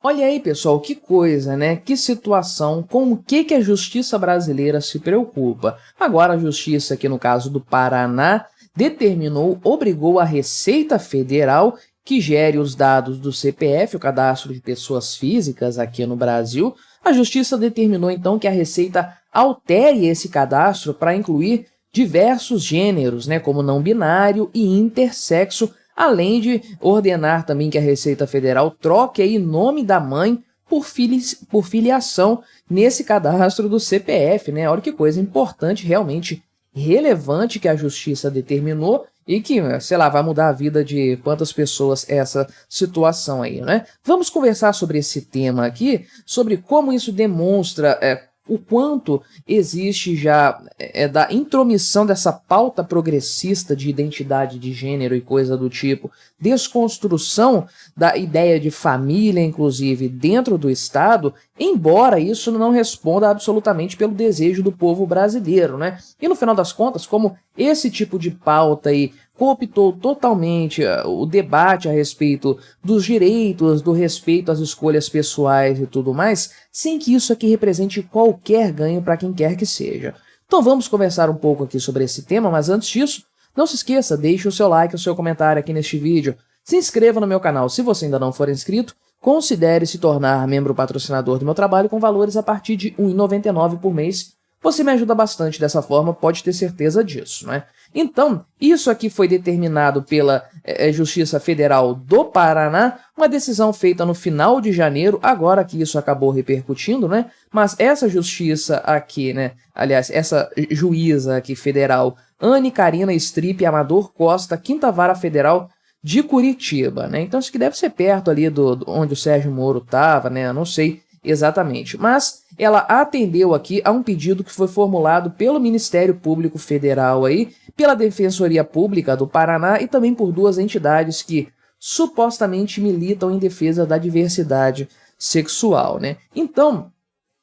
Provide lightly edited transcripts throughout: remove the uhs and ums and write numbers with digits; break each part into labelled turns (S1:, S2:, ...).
S1: Olha aí, pessoal, que coisa, né? Que situação, com o que a justiça brasileira se preocupa. Agora a justiça, aqui no caso do Paraná, obrigou a Receita Federal, que gere os dados do CPF, o cadastro de pessoas físicas aqui no Brasil, a justiça determinou então que a Receita altere esse cadastro para incluir diversos gêneros, né, como não binário e intersexo, além de ordenar também que a Receita Federal troque aí nome da mãe por filiação nesse cadastro do CPF, né? Olha que coisa importante, realmente relevante que a Justiça determinou e que, sei lá, vai mudar a vida de quantas pessoas essa situação aí, né? Vamos conversar sobre esse tema aqui, sobre como isso demonstra o quanto existe já da intromissão dessa pauta progressista de identidade de gênero e coisa do tipo, desconstrução da ideia de família, inclusive, dentro do Estado, embora isso não responda absolutamente pelo desejo do povo brasileiro, né? E no final das contas, como esse tipo de pauta aí cooptou totalmente o debate a respeito dos direitos, do respeito às escolhas pessoais e tudo mais, sem que isso aqui represente qualquer ganho para quem quer que seja. Então vamos conversar um pouco aqui sobre esse tema, mas antes disso, não se esqueça, deixe o seu like, o seu comentário aqui neste vídeo, se inscreva no meu canal se você ainda não for inscrito, considere se tornar membro patrocinador do meu trabalho com valores a partir de R$ 1,99 por mês. Você me ajuda bastante dessa forma, pode ter certeza disso, né? Então, isso aqui foi determinado pela Justiça Federal do Paraná, uma decisão feita no final de janeiro, agora que isso acabou repercutindo, né? Mas essa justiça aqui, né? Aliás, essa juíza aqui federal, Anne Carina Stripe Amador Costa, 5ª Vara Federal de Curitiba, né? Então isso aqui deve ser perto ali do onde o Sérgio Moro estava, né? Eu não sei exatamente, mas ela atendeu aqui a um pedido que foi formulado pelo Ministério Público Federal aí, pela Defensoria Pública do Paraná e também por duas entidades que supostamente militam em defesa da diversidade sexual, né? Então,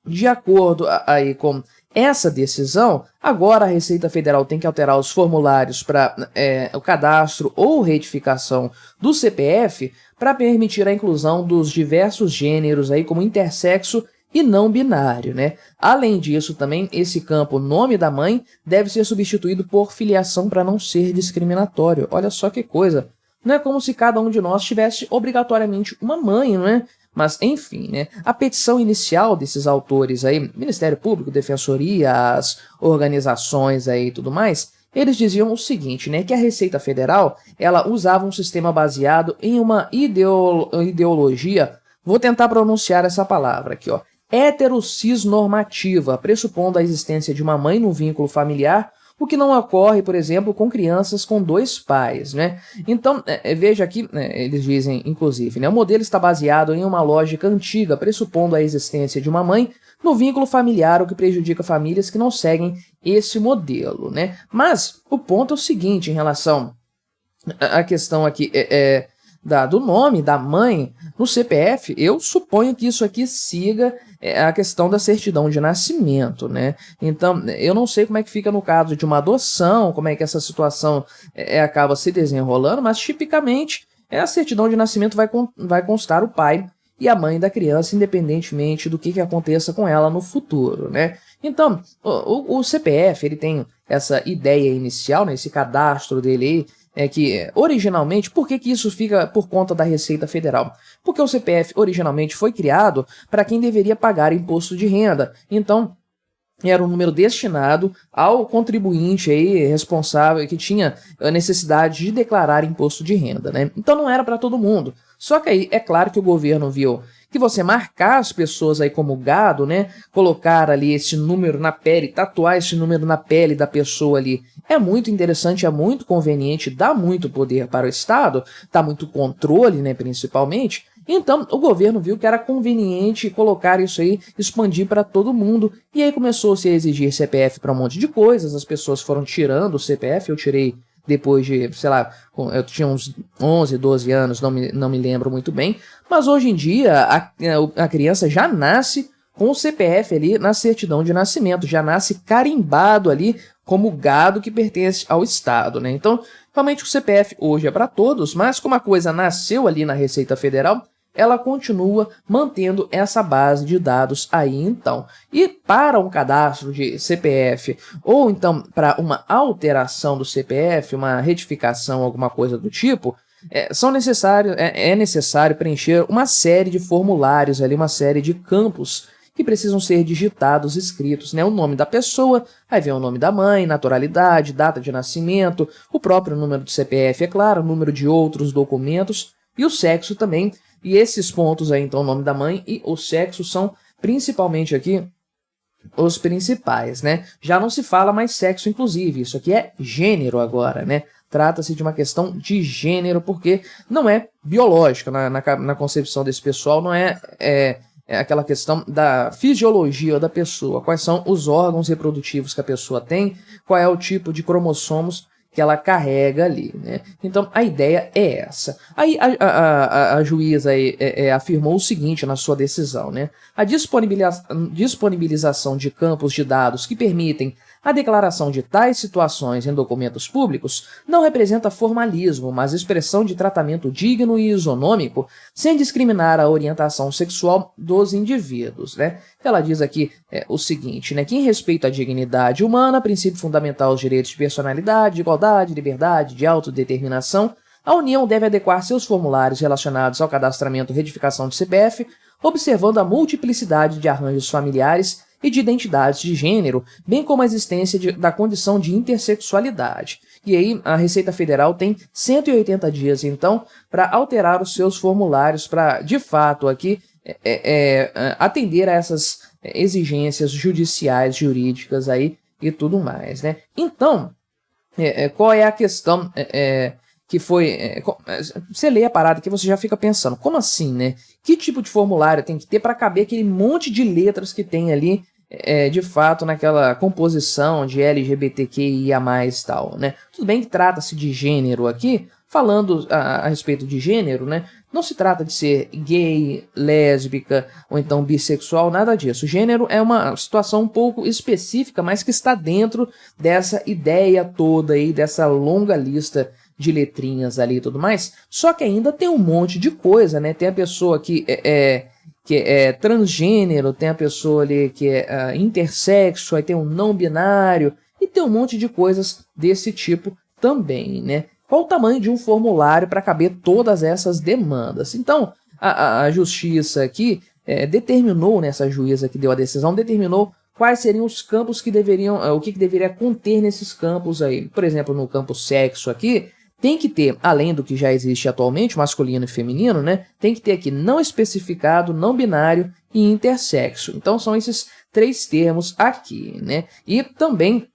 S1: de acordo aí com essa decisão, agora a Receita Federal tem que alterar os formulários para o cadastro ou retificação do CPF para permitir a inclusão dos diversos gêneros aí como intersexo e não binário, né? Além disso, também esse campo nome da mãe deve ser substituído por filiação para não ser discriminatório. Olha só que coisa. Não é como se cada um de nós tivesse obrigatoriamente uma mãe, não é? Mas, enfim, né? A petição inicial desses autores aí, Ministério Público, Defensoria, as organizações aí e tudo mais, eles diziam o seguinte, né? Que a Receita Federal, ela usava um sistema baseado em uma ideologia, vou tentar pronunciar essa palavra aqui, ó, heterocisnormativa, pressupondo a existência de uma mãe no vínculo familiar, o que não ocorre, por exemplo, com crianças com 2 pais, né? Então, veja aqui, eles dizem, inclusive, né, o modelo está baseado em uma lógica antiga, pressupondo a existência de uma mãe no vínculo familiar, o que prejudica famílias que não seguem esse modelo, né? Mas o ponto é o seguinte em relação à questão aqui do nome da mãe no CPF, eu suponho que isso aqui siga a questão da certidão de nascimento, né? Então, eu não sei como é que fica no caso de uma adoção, como é que essa situação acaba se desenrolando, mas tipicamente a certidão de nascimento vai constar o pai e a mãe da criança, independentemente do que aconteça com ela no futuro, né? Então, o CPF, ele tem essa ideia inicial, né, esse cadastro dele aí, que originalmente, por que isso fica por conta da Receita Federal? Porque o CPF originalmente foi criado para quem deveria pagar imposto de renda. Então, era um número destinado ao contribuinte aí responsável que tinha a necessidade de declarar imposto de renda, né? Então não era para todo mundo. Só que aí é claro que o governo viu que você marcar as pessoas aí como gado, né? Colocar ali esse número na pele, tatuar esse número na pele da pessoa ali é muito interessante, é muito conveniente, dá muito poder para o Estado, dá muito controle, né, principalmente. Então, o governo viu que era conveniente colocar isso aí, expandir para todo mundo, e aí começou-se a exigir CPF para um monte de coisas, as pessoas foram tirando o CPF, eu tirei depois de, sei lá, eu tinha uns 11, 12 anos, não me lembro muito bem, mas hoje em dia a criança já nasce com o CPF ali na certidão de nascimento, já nasce carimbado ali como gado que pertence ao Estado, né? Então, realmente o CPF hoje é para todos, mas como a coisa nasceu ali na Receita Federal, ela continua mantendo essa base de dados aí então. E para um cadastro de CPF ou então para uma alteração do CPF, uma retificação, alguma coisa do tipo, é necessário preencher uma série de formulários ali, uma série de campos que precisam ser digitados, escritos, né? O nome da pessoa, aí vem o nome da mãe, naturalidade, data de nascimento, o próprio número do CPF, é claro, o número de outros documentos e o sexo também. E esses pontos aí, então, o nome da mãe e o sexo são principalmente aqui os principais, né? Já não se fala mais sexo, inclusive, isso aqui é gênero agora, né? Trata-se de uma questão de gênero, porque não é biológica na concepção desse pessoal, não é aquela questão da fisiologia da pessoa, quais são os órgãos reprodutivos que a pessoa tem, qual é o tipo de cromossomos que ela carrega ali, né? Então, a ideia é essa. Aí a juíza afirmou o seguinte na sua decisão, né? A disponibilização de campos de dados que permitem a declaração de tais situações em documentos públicos não representa formalismo, mas expressão de tratamento digno e isonômico, sem discriminar a orientação sexual dos indivíduos, né? Ela diz aqui o seguinte, né? Que em respeito à dignidade humana, princípio fundamental dos direitos de personalidade, de igualdade, liberdade, de autodeterminação, a União deve adequar seus formulários relacionados ao cadastramento e retificação de CPF, observando a multiplicidade de arranjos familiares e de identidades de gênero, bem como a existência da condição de intersexualidade. E aí a Receita Federal tem 180 dias, então, para alterar os seus formulários para, de fato, aqui atender a essas exigências judiciais, jurídicas aí e tudo mais, né? Então, qual é a questão que foi... você lê a parada que você já fica pensando, como assim, né? Que tipo de formulário tem que ter para caber aquele monte de letras que tem ali, de fato, naquela composição de LGBTQIA+, tal, né? Tudo bem que trata-se de gênero aqui, falando a respeito de gênero, né? Não se trata de ser gay, lésbica ou então bissexual, nada disso. Gênero é uma situação um pouco específica, mas que está dentro dessa ideia toda aí, dessa longa lista de letrinhas ali e tudo mais. Só que ainda tem um monte de coisa, né? Tem a pessoa que é transgênero, tem a pessoa ali que é intersexo, aí tem um não binário e tem um monte de coisas desse tipo também, né? Qual o tamanho de um formulário para caber todas essas demandas? Então, a justiça aqui determinou, nessa juíza que deu a decisão, determinou quais seriam os campos que deveriam, o que deveria conter nesses campos aí. Por exemplo, no campo sexo aqui, tem que ter, além do que já existe atualmente, masculino e feminino, né? Tem que ter aqui não especificado, não binário e intersexo. Então, são esses 3 termos aqui, né? E também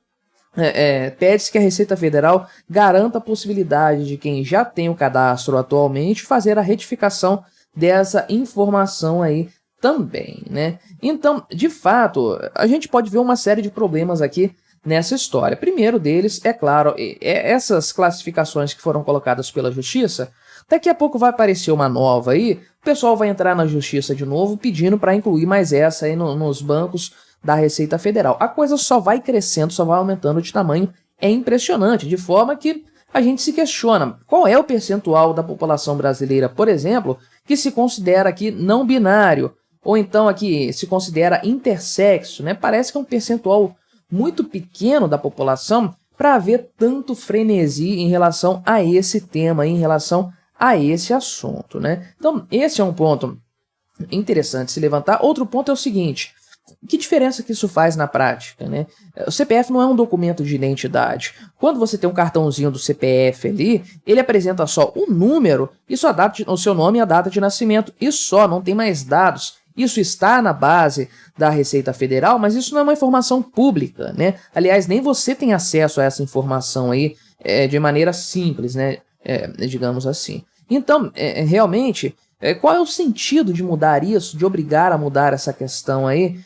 S1: pede-se que a Receita Federal garanta a possibilidade de quem já tem o cadastro atualmente fazer a retificação dessa informação aí também, né? Então, de fato, a gente pode ver uma série de problemas aqui nessa história. Primeiro deles, é claro, essas classificações que foram colocadas pela Justiça, daqui a pouco vai aparecer uma nova aí, o pessoal vai entrar na Justiça de novo pedindo para incluir mais essa aí nos bancos da Receita Federal. A coisa só vai crescendo, só vai aumentando de tamanho, é impressionante, de forma que a gente se questiona qual é o percentual da população brasileira, por exemplo, que se considera aqui não binário, ou então aqui se considera intersexo, né? Parece que é um percentual muito pequeno da população para haver tanto frenesi em relação a esse tema, em relação a esse assunto, né? Então, esse é um ponto interessante se levantar. Outro ponto é o seguinte: que diferença que isso faz na prática, né? O CPF não é um documento de identidade. Quando você tem um cartãozinho do CPF ali, ele apresenta só o número e sua data, o seu nome e a data de nascimento. E só, não tem mais dados. Isso está na base da Receita Federal, mas isso não é uma informação pública, né? Aliás, nem você tem acesso a essa informação aí de maneira simples, né? Digamos assim. Então, realmente, qual é o sentido de mudar isso, de obrigar a mudar essa questão aí?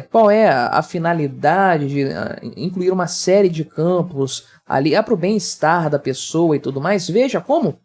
S1: Qual é a finalidade de incluir uma série de campos ali para o bem-estar da pessoa e tudo mais? Veja como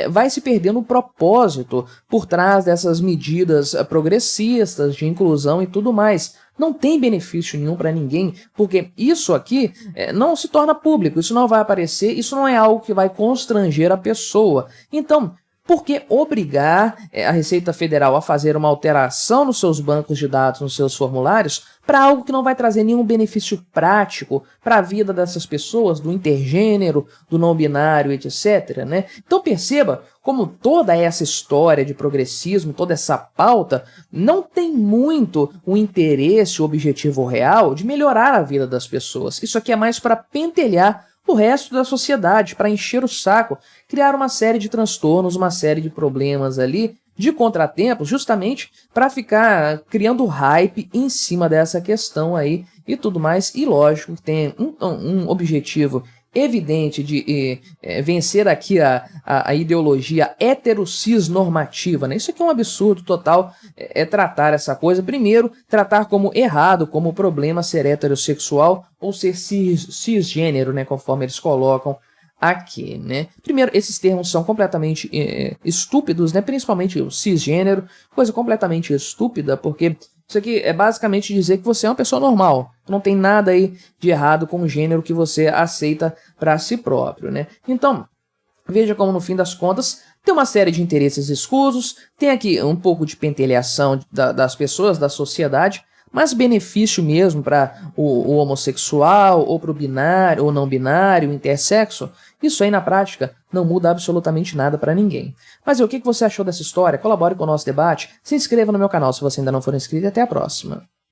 S1: vai se perdendo o propósito por trás dessas medidas progressistas de inclusão e tudo mais. Não tem benefício nenhum para ninguém, porque isso aqui não se torna público, isso não vai aparecer, isso não é algo que vai constranger a pessoa. Então, Por que obrigar a Receita Federal a fazer uma alteração nos seus bancos de dados, nos seus formulários, para algo que não vai trazer nenhum benefício prático para a vida dessas pessoas, do intergênero, do não binário, etc, né? Então perceba como toda essa história de progressismo, toda essa pauta, não tem muito o interesse, o objetivo real de melhorar a vida das pessoas. Isso aqui é mais para pentelhar o resto da sociedade, para encher o saco, criar uma série de transtornos, uma série de problemas ali, de contratempos, justamente para ficar criando hype em cima dessa questão aí e tudo mais. E lógico que tem um objetivo evidente de vencer aqui a ideologia heterocis normativa, né? Isso aqui é um absurdo total, tratar essa coisa. Primeiro, tratar como errado, como problema ser heterossexual ou ser cisgênero, né? Conforme eles colocam aqui, né? Primeiro, esses termos são completamente estúpidos, né? Principalmente o cisgênero, coisa completamente estúpida, porque isso aqui é basicamente dizer que você é uma pessoa normal. Não tem nada aí de errado com o gênero que você aceita para si próprio, né? Então, veja como no fim das contas tem uma série de interesses escusos, tem aqui um pouco de pentelhação das pessoas, da sociedade, mas benefício mesmo para o homossexual, ou para o binário, ou não binário, intersexo, isso aí na prática não muda absolutamente nada para ninguém. Mas o que você achou dessa história? Colabore com o nosso debate, se inscreva no meu canal se você ainda não for inscrito e até a próxima.